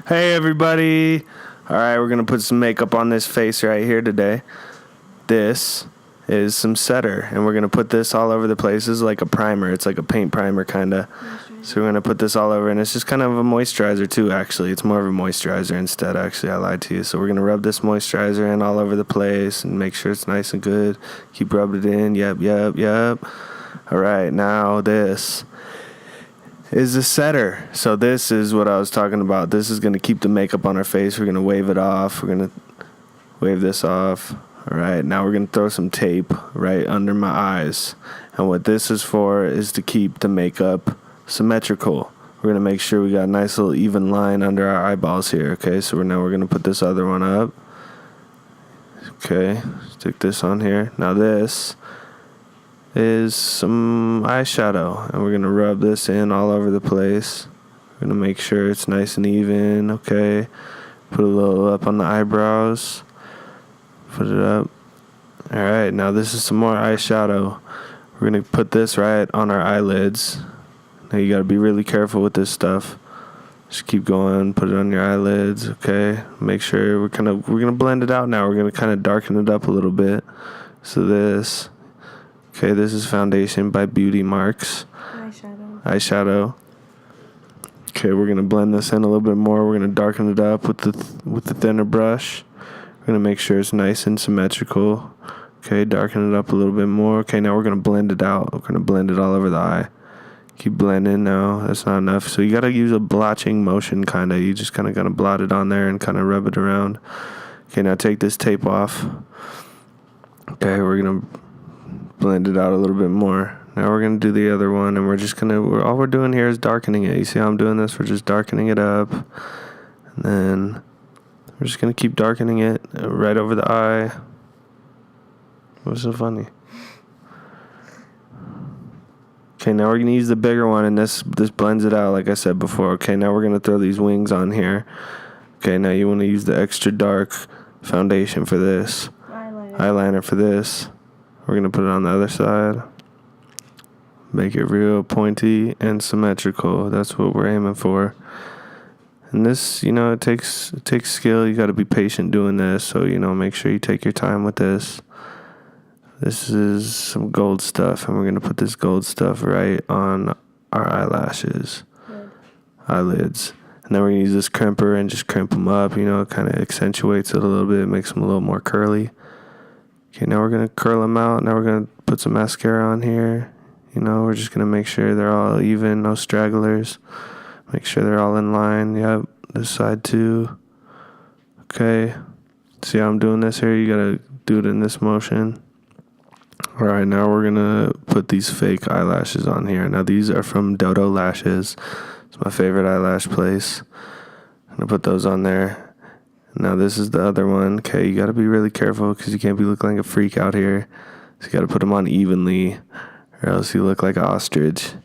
Hey everybody! Alright, we're gonna put some makeup on this face right here today. This is some setter, and we're gonna put this all over the place. This is like a primer. It's like a paint primer kinda. So we're gonna put this all over, and it's just kind of a moisturizer too, actually. It's more of a moisturizer instead, actually. I lied to you. So we're gonna rub this moisturizer in all over the place and make sure it's nice and good. Keep rubbing it in. Yep. Alright, now this is a setter. So this is what I was talking about. This is going to keep the makeup on our face. We're going to wave it off. We're going to wave this off. All right, now we're going to throw some tape right under my eyes. And what this is for is to keep the makeup symmetrical. We're going to make sure we got a nice little even line under our eyeballs here. Okay, so we're going to put this other one up. Okay, stick this on here. Now this is some eyeshadow, and we're going to rub this in all over the place. We're going to make sure it's nice and even. Okay, put a little up on the eyebrows, put it up. Alright, now this is some more eyeshadow. We're going to put this right on our eyelids. Now you got to be really careful with this stuff. Just keep going, put it on your eyelids. Okay, make sure we're going to blend it out now. We're going to kind of darken it up a little bit. So this, okay, this is foundation by Beauty Marks. Eyeshadow. Okay, we're gonna blend this in a little bit more. We're gonna darken it up with the thinner brush. We're gonna make sure it's nice and symmetrical. Okay, darken it up a little bit more. Okay, now we're gonna blend it out. We're gonna blend it all over the eye. Keep blending now. That's not enough. So you gotta use a blotching motion, kinda. You just kinda gotta blot it on there and kinda rub it around. Okay, now take this tape off. Okay, we're gonna blend it out a little bit more. Now we're going to do the other one, and all we're doing here is darkening it. You see how I'm doing this? We're just darkening it up, and then we're just going to keep darkening it right over the eye. What's so funny? Okay, now we're going to use the bigger one, and this blends it out like I said before. Okay, now we're going to throw these wings on here. Okay, now you want to use the extra dark foundation for this. Eyeliner for this. We're going to put it on the other side. Make it real pointy and symmetrical. That's what we're aiming for. And this, it takes skill. You got to be patient doing this. So, make sure you take your time with this. This is some gold stuff. And we're going to put this gold stuff right on our eyelashes. Eyelids. And then we're going to use this crimper and just crimp them up. It kind of accentuates it a little bit. It makes them a little more curly. Okay, now we're going to curl them out. Now we're going to put some mascara on here. We're just going to make sure they're all even, no stragglers. Make sure they're all in line. Yep, this side too. Okay, see how I'm doing this here? You got to do it in this motion. All right, now we're going to put these fake eyelashes on here. Now these are from Dodo Lashes. It's my favorite eyelash place. I'm going to put those on there. Now this is the other one. Okay, you got to be really careful because you can't be looking like a freak out here. So you got to put them on evenly, or else you look like an ostrich. So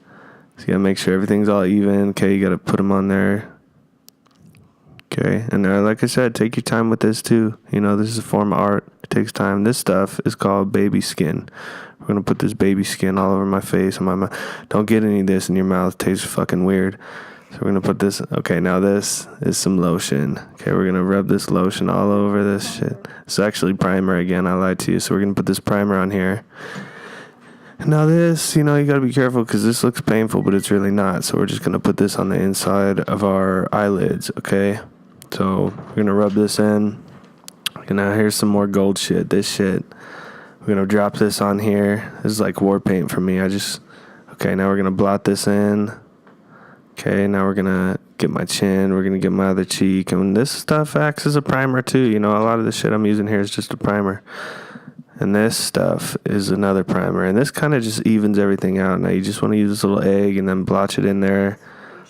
you got to make sure everything's all even. Okay, you got to put them on there. Okay, and like I said, take your time with this too. This is a form of art. It takes time. This stuff is called baby skin. We're going to put this baby skin all over my face and my mouth. Don't get any of this in your mouth. It tastes fucking weird. So we're going to put this. Okay, now this is some lotion. Okay, we're going to rub this lotion all over this shit. It's actually primer again. I lied to you. So we're going to put this primer on here. Now this, you got to be careful because this looks painful, but it's really not. So we're just going to put this on the inside of our eyelids, okay? So we're going to rub this in. And now here's some more gold shit. This shit. We're going to drop this on here. This is like war paint for me. Okay, now we're going to blot this in. Okay, now we're going to get my chin. We're going to get my other cheek. And this stuff acts as a primer too. A lot of the shit I'm using here is just a primer. And this stuff is another primer. And this kind of just evens everything out. Now you just want to use this little egg and then blotch it in there.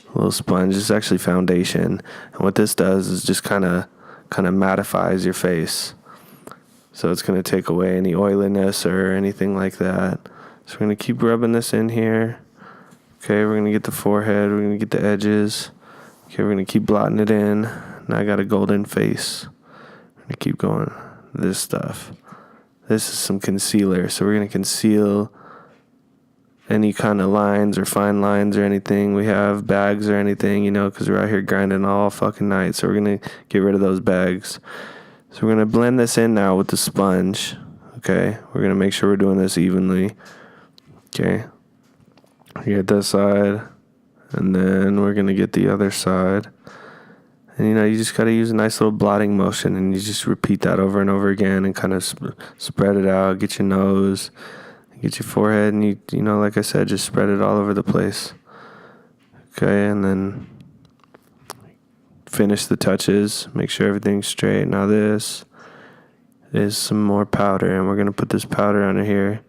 A little sponge. It's actually foundation. And what this does is just kind of mattifies your face. So it's going to take away any oiliness or anything like that. So we're going to keep rubbing this in here. Okay, we're going to get the forehead. We're going to get the edges. Okay, we're going to keep blotting it in. Now I got a golden face. We're going to keep going. This stuff. This is some concealer. So we're going to conceal any kind of lines or fine lines or anything. We have bags or anything, because we're out here grinding all fucking night. So we're going to get rid of those bags. So we're going to blend this in now with the sponge. Okay. We're going to make sure we're doing this evenly. Okay. You get this side. And then we're going to get the other side. And, you just got to use a nice little blotting motion. And you just repeat that over and over again and kind of spread it out. Get your nose. Get your forehead. And, you like I said, just spread it all over the place. Okay. And then finish the touches. Make sure everything's straight. Now this is some more powder. And we're going to put this powder under here.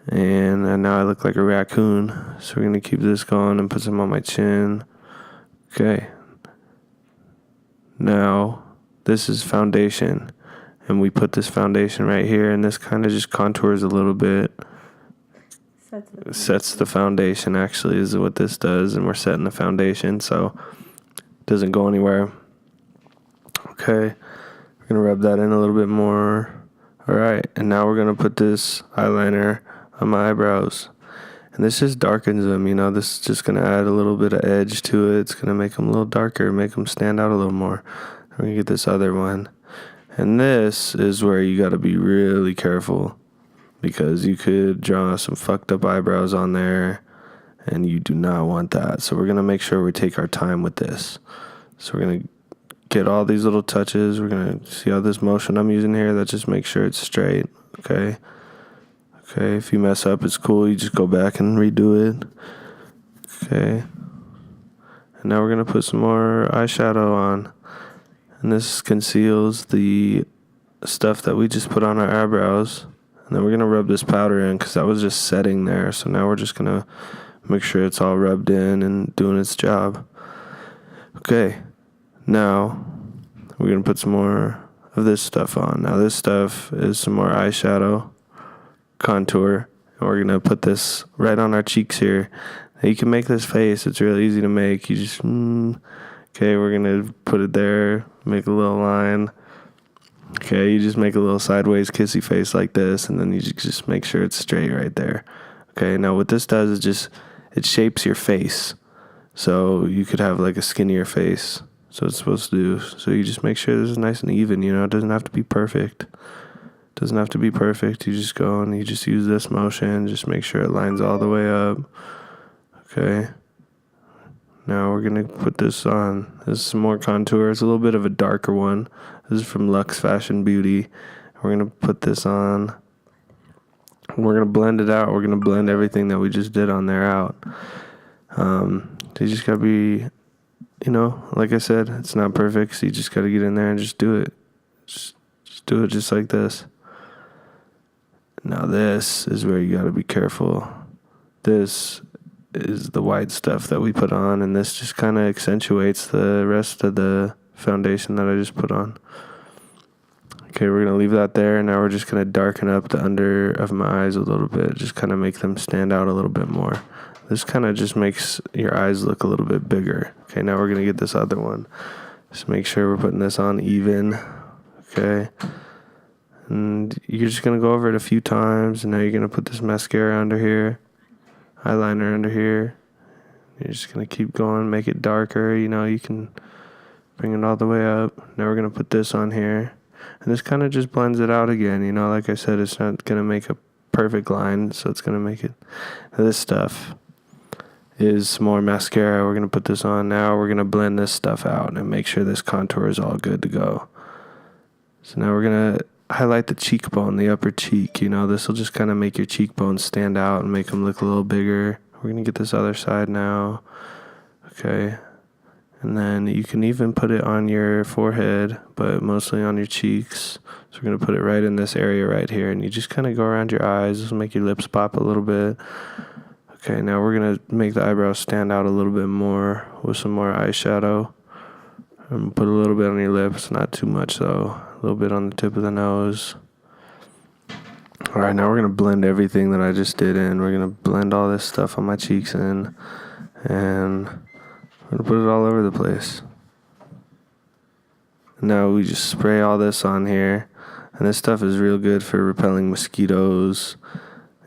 And now I look like a raccoon. So we're going to keep this going and put some on my chin. Okay. Now, this is foundation. And we put this foundation right here. And this kind of just contours a little bit. Sets the foundation, actually, is what this does. And we're setting the foundation so it doesn't go anywhere. Okay. We're going to rub that in a little bit more. All right. And now we're going to put this eyeliner on my eyebrows. And this just darkens them, this is just going to add a little bit of edge to it. It's going to make them a little darker, make them stand out a little more. We're going to get this other one. And this is where you got to be really careful because you could draw some fucked up eyebrows on there and you do not want that. So we're going to make sure we take our time with this. So we're going to get all these little touches. We're going to see how this motion I'm using here. That just makes sure it's straight. Okay. Okay, if you mess up, it's cool. You just go back and redo it. Okay. And now we're going to put some more eyeshadow on. And this conceals the stuff that we just put on our eyebrows. And then we're going to rub this powder in because that was just setting there. So now we're just going to make sure it's all rubbed in and doing its job. Okay. Now, we're going to put some more of this stuff on. Now, this stuff is some more eyeshadow. Contour, and we're gonna put this right on our cheeks here. Now you can make this face, it's really easy to make. You just okay, we're gonna put it there, make a little line. Okay, you just make a little sideways kissy face like this, and then you just make sure it's straight right there. Okay, now what this does is it shapes your face, so you could have like a skinnier face. So it's supposed to do. So you just make sure this is nice and even. It doesn't have to be perfect. Doesn't have to be perfect. You just go and you just use this motion. Just make sure it lines all the way up. Okay. Now we're going to put this on. This is some more contour. It's a little bit of a darker one. This is from Luxe Fashion Beauty. We're going to put this on. We're going to blend it out. We're going to blend everything that we just did on there out. You just got to be, like I said, it's not perfect. So you just got to get in there and just do it. Just do it just like this. Now this is where you got to be careful. This is the white stuff that we put on, and this just kind of accentuates the rest of the foundation that I just put on. Okay, we're going to leave that there, and now we're just going to darken up the under of my eyes a little bit, just kind of make them stand out a little bit more. This kind of just makes your eyes look a little bit bigger. Okay, now we're going to get this other one. Just make sure we're putting this on even. Okay. And you're just going to go over it a few times. And now you're going to put this mascara under here. Eyeliner under here. You're just going to keep going. Make it darker. You can bring it all the way up. Now we're going to put this on here. And this kind of just blends it out again. Like I said, it's not going to make a perfect line. So it's going to make it. This stuff is some more mascara. We're going to put this on now. We're going to blend this stuff out and make sure this contour is all good to go. So now we're going to highlight the cheekbone, the upper cheek. This will just kind of make your cheekbones stand out and make them look a little bigger. We're going to get this other side now. Okay. And then you can even put it on your forehead, but mostly on your cheeks. So we're going to put it right in this area right here. And you just kind of go around your eyes. This will make your lips pop a little bit. Okay, now we're going to make the eyebrows stand out a little bit more with some more eyeshadow. And put a little bit on your lips, not too much though. A little bit on the tip of the nose. Alright, now we're going to blend everything that I just did in. We're going to blend all this stuff on my cheeks in. And we're going to put it all over the place. Now we just spray all this on here. And this stuff is real good for repelling mosquitoes.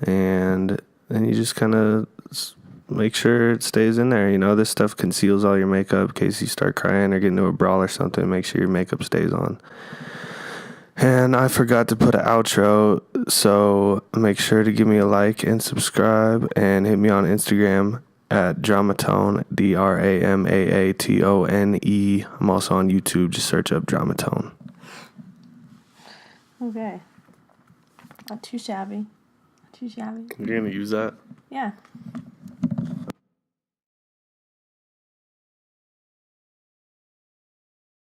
And and you just kind of make sure it stays in there. You know, this stuff conceals all your makeup in case you start crying or get into a brawl or something. Make sure your makeup stays on. And I forgot to put an outro, so make sure to give me a like and subscribe, and hit me on Instagram at Dramatone, DRAMAATONE. I'm also on YouTube. Just search up Dramatone. Okay. Not too shabby. You're going to use that? Yeah.